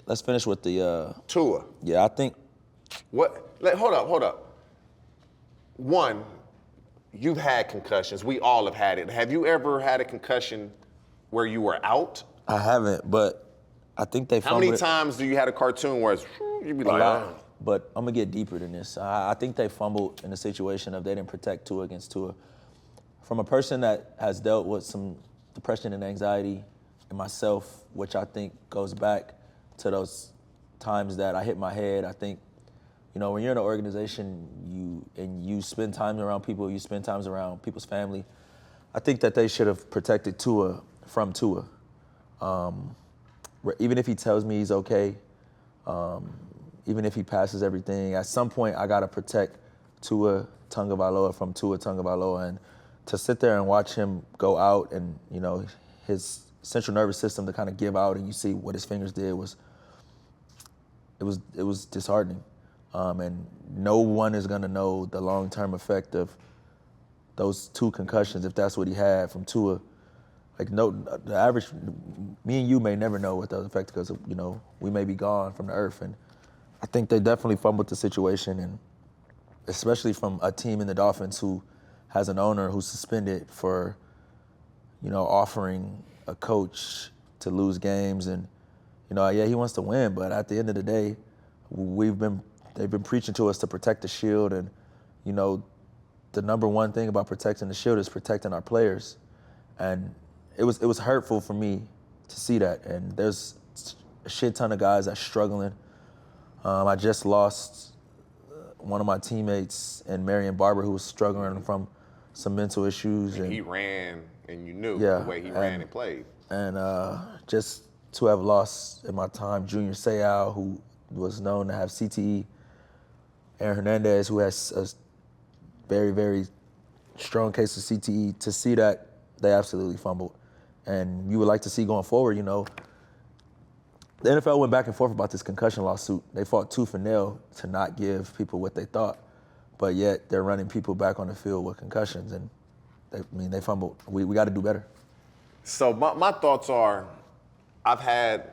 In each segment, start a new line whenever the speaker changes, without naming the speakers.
with the
Tua.
Yeah, I think.
Hold up. One, you've had concussions. We all have had it. Have you ever had a concussion where you were out?
I haven't, but I think they
How many times do you had a cartoon where you'd be like, oh.
But I'm gonna get deeper than this. I think they fumbled in a situation of they didn't protect Tua against Tua. From a person that has dealt with some depression and anxiety in myself, which I think goes back to those times that I hit my head. I think, when you're in an organization, you spend time around people, you spend time around people's family. I think that they should have protected Tua from Tua. Even if he tells me he's okay, even if he passes everything, at some point I gotta protect Tua Tagovailoa from Tua Tagovailoa, and to sit there and watch him go out and his central nervous system to kind of give out, and you see what his fingers did was disheartening, and no one is gonna know the long-term effect of those 2 concussions if that's what he had from Tua. The average, me and you may never know what those affect because we may be gone from the earth, and I think they definitely fumbled the situation, and especially from a team in the Dolphins who has an owner who's suspended for, offering a coach to lose games, and he wants to win, but at the end of the day, they've been preaching to us to protect the shield, and the number one thing about protecting the shield is protecting our players, and it was hurtful for me to see that, and there's a shit ton of guys that's struggling. I just lost one of my teammates in Marion Barber who was struggling from some mental issues.
And he ran, and you knew the way he ran and played. And
just to have lost in my time Junior Seau, who was known to have CTE, Aaron Hernandez, who has a very, very strong case of CTE, to see that they absolutely fumbled. And you would like to see going forward, the NFL went back and forth about this concussion lawsuit. They fought tooth and nail to not give people what they thought, but yet they're running people back on the field with concussions, and they fumbled. We got to do better.
So my thoughts are, I've had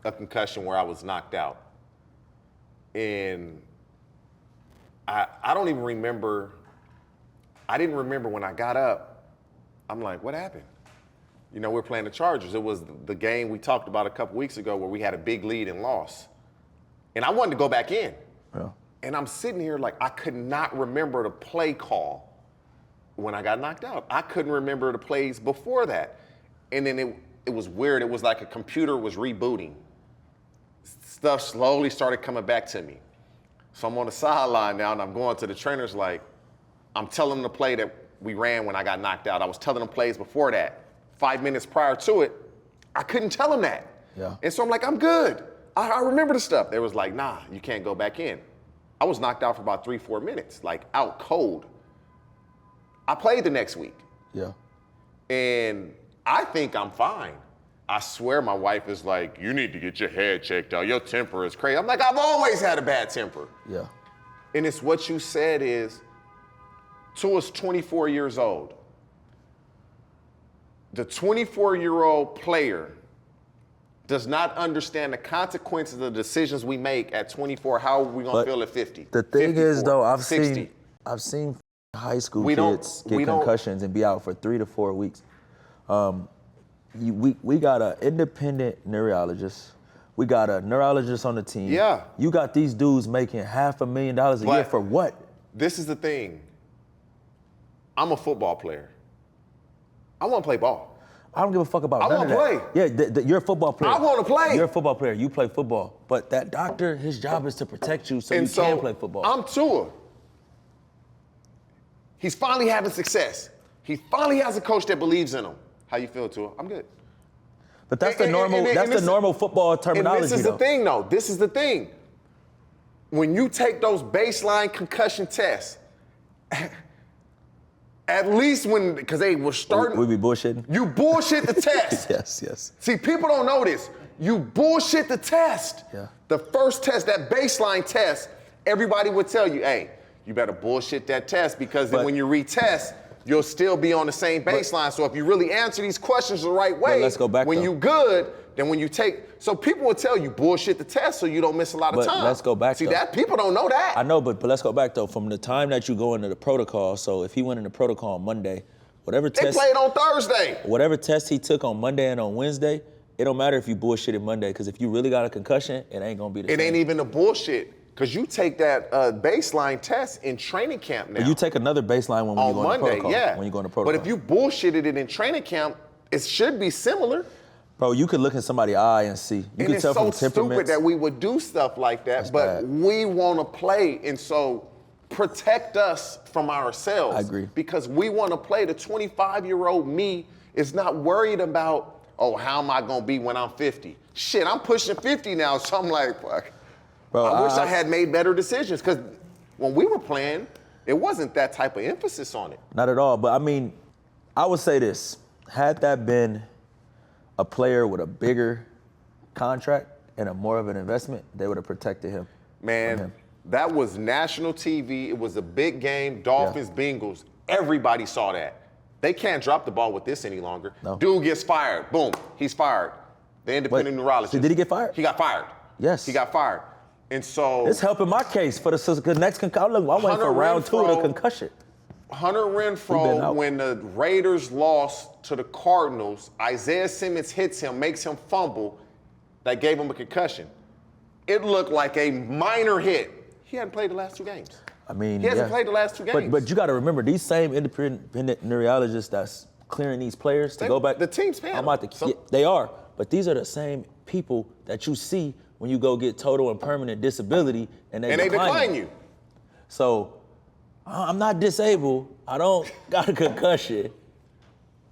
a concussion where I was knocked out, and I don't even remember. I didn't remember when I got up. I'm like, what happened? We're playing the Chargers. It was the game we talked about a couple weeks ago where we had a big lead and lost. And I wanted to go back in.
Yeah.
And I'm sitting here like I could not remember the play call when I got knocked out. I couldn't remember the plays before that. And then it was weird. It was like a computer was rebooting. Stuff slowly started coming back to me. So I'm on the sideline now, and I'm going to the trainers like, I'm telling them the play that we ran when I got knocked out. I was telling them plays before that. 5 minutes prior to it, I couldn't tell them that.
Yeah.
And so I'm like, I'm good. I remember the stuff. They was like, nah, you can't go back in. I was knocked out for about 3-4 minutes, like out cold. I played the next week.
Yeah.
And I think I'm fine. I swear my wife is like, you need to get your head checked out. Your temper is crazy. I'm like, I've always had a bad temper.
Yeah.
And it's what you said is, Tua's 24 years old. The 24-year-old player does not understand the consequences of the decisions we make at 24. How are we gonna feel at 50?
The thing
54,
is, though, I've
60.
seen high school kids get concussions and be out for 3 to 4 weeks. We got an independent neurologist. We got a neurologist on the team.
Yeah.
You got these dudes making $500,000 a year for what?
This is the thing. I'm a football player. I want to play ball.
I don't give a fuck about none of that.
I want to play.
Yeah, you're a football player.
I want to play.
You're a football player. You play football. But that doctor, his job is to protect you so you can play football.
I'm Tua. He's finally having success. He finally has a coach that believes in him. How you feel, Tua? I'm good.
But that's the normal football terminology.
And this is the thing, though. This is the thing. When you take those baseline concussion tests, at least because they were starting.
We be bullshitting?
You bullshit the test.
Yes.
See, people don't know this. You bullshit the test.
Yeah.
The first test, that baseline test, everybody would tell you, hey, you better bullshit that test because then when you retest, you'll still be on the same baseline. So if you really answer these questions the right way,
let's go back,
when
though.
you good, then when you so people will tell you bullshit the test so you don't miss a lot of
But
time.
let's go back,
See
though.
that? People don't know that.
I know, but let's go back though. From the time that you go into the protocol, so if he went into protocol on Monday, whatever
They
test
played on Thursday.
whatever test he took on Monday and on Wednesday, it don't matter if you bullshitted Monday, because if you really got a concussion, it ain't gonna be the same.
It ain't even a bullshit. Because you take that baseline test in training camp now.
But you take another baseline when you
on
go
Monday,
into protocol.
yeah.
When you go into protocol.
But if you bullshitted it in training camp, it should be similar.
Bro, you could look in somebody's eye and see. You
And
can
it's
tell
so
from temperaments.
stupid that we would do stuff like that,
That's
but
bad.
we want to play, and so protect us from ourselves.
I agree.
Because we want to play. The 25-year-old me is not worried about, oh, how am I going to be when I'm 50? Shit, I'm pushing 50 now, so I'm like, fuck.
Bro,
I wish I had made better decisions, because when we were playing, it wasn't that type of emphasis on it.
Not at all. But I mean, I would say this. Had that been a player with a bigger contract and a more of an investment, they would have protected him.
Man, that was national TV. It was a big game. Dolphins, Bengals. Everybody saw that. They can't drop the ball with this any longer.
No.
Dude gets fired. Boom, he's fired. The independent neurologist.
Did he get fired?
He got fired.
Yes.
He got fired. And so
It's helping my case for the next concussion. Look, I'm waiting for round 2 of the concussion.
Hunter
He been
Renfrow,
out.
when the Raiders lost to the Cardinals, Isaiah Simmons hits him, makes him fumble. That gave him a concussion. It looked like a minor hit. He hadn't played the last 2 games.
I mean,
He hasn't
yeah.
played the last 2 games.
But you got to remember, these same independent neurologists that's clearing these players to go back.
The team's paying
I'm about to, yeah, they are, but these are the same people that you see when you go get total and permanent disability, and they
decline you.
So I'm not disabled. I don't got a concussion.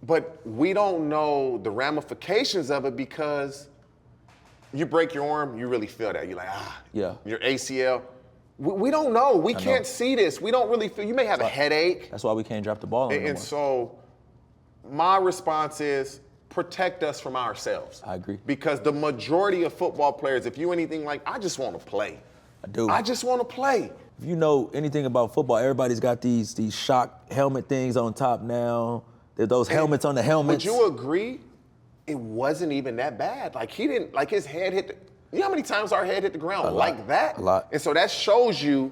But we don't know the ramifications of it, because you break your arm, you really feel that. You're like,
Yeah.
Your ACL. We don't know. We can't see this. We don't really feel. You may have a headache.
That's why we can't drop the ball on
And so my response is protect us from ourselves.
I agree.
Because the majority of football players, if you anything like, I just want to play.
I do.
I just want to play.
If you know anything about football, everybody's got these shock helmet things on top now. There's those helmets on the helmets.
Would you agree? It wasn't even that bad. Like, he didn't, like, his head hit you know how many times our head hit the ground like that?
A lot.
And so that shows you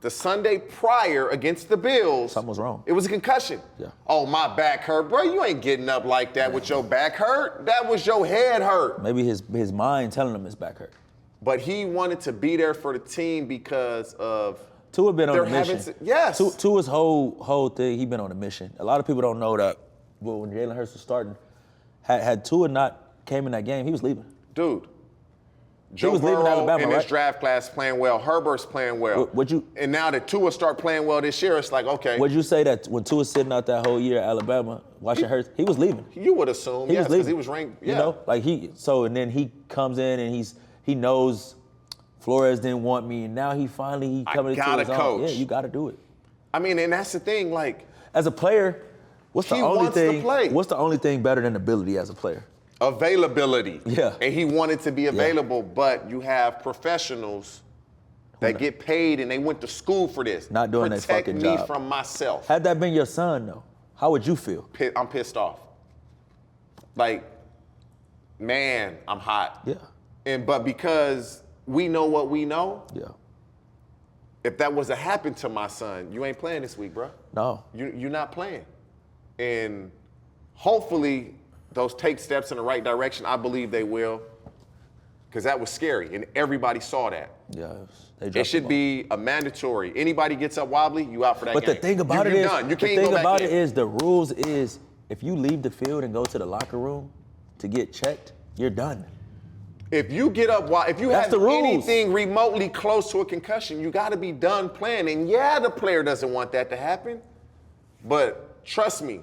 the Sunday prior against the Bills.
Something was wrong.
It was a concussion.
Yeah.
Oh, my back hurt. Bro, you ain't getting up like that with your back hurt. That was your head hurt.
Maybe his mind telling him his back hurt.
But he wanted to be there for the team because of
Tua been on
they're
a mission.
yes.
Tua's whole thing, he been on a mission. A lot of people don't know that. But when Jalen Hurts was starting, had Tua not came in that game, he was leaving.
Dude. Joe
was leaving
Burrow
Alabama,
in this
right?
draft class playing well. Herbert's playing well. And now that Tua start playing well this year, it's like, okay.
Would you say that when Tua sitting out that whole year at Alabama, watching Hurts, he was leaving?
You would assume,
He
yes,
was
because
leaving.
he was ranked. Yeah.
You know, like and then he comes in and he knows Flores didn't want me, and now he coming into his
gotta
own.
coach.
Yeah, you got to do it.
I mean, and that's the thing, like.
As a player, what's the
He
only
wants to
thing?
play.
What's the only thing better than ability as a player?
Availability.
Yeah.
And he wanted to be available, but you have professionals that get paid and they went to school for this.
Not doing their fucking job.
Protect me from myself.
Had that been your son, though, how would you feel?
I'm pissed off. Like, man, I'm hot.
Yeah.
But because we know what we know,
Yeah.
if that was to happen to my son, you ain't playing this week, bro.
No.
You're not playing. And hopefully those take steps in the right direction. I believe they will. Because that was scary, and everybody saw that.
Yeah.
It should be a mandatory. Anybody gets up wobbly, you out for that
But
game.
the thing about
you're done. You can't go back in.
The rules is if you leave the field and go to the locker room to get checked, you're done.
If you get up, if you
That's
have
the rules.
anything remotely close to a concussion, you got to be done playing. And yeah, the player doesn't want that to happen. But trust me,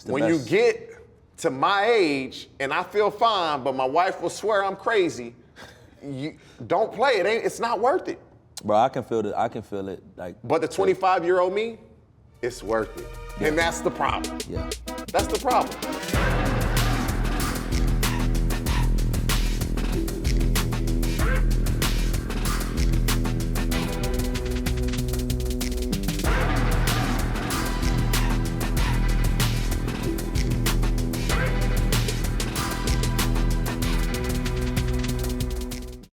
when you get to my age and I feel fine, but my wife will swear I'm crazy, you don't play it. It's not worth it.
Bro, I can feel it. Like.
But the 25-year-old me, it's worth it.
Yeah.
And that's the problem.
Yeah.
That's the problem.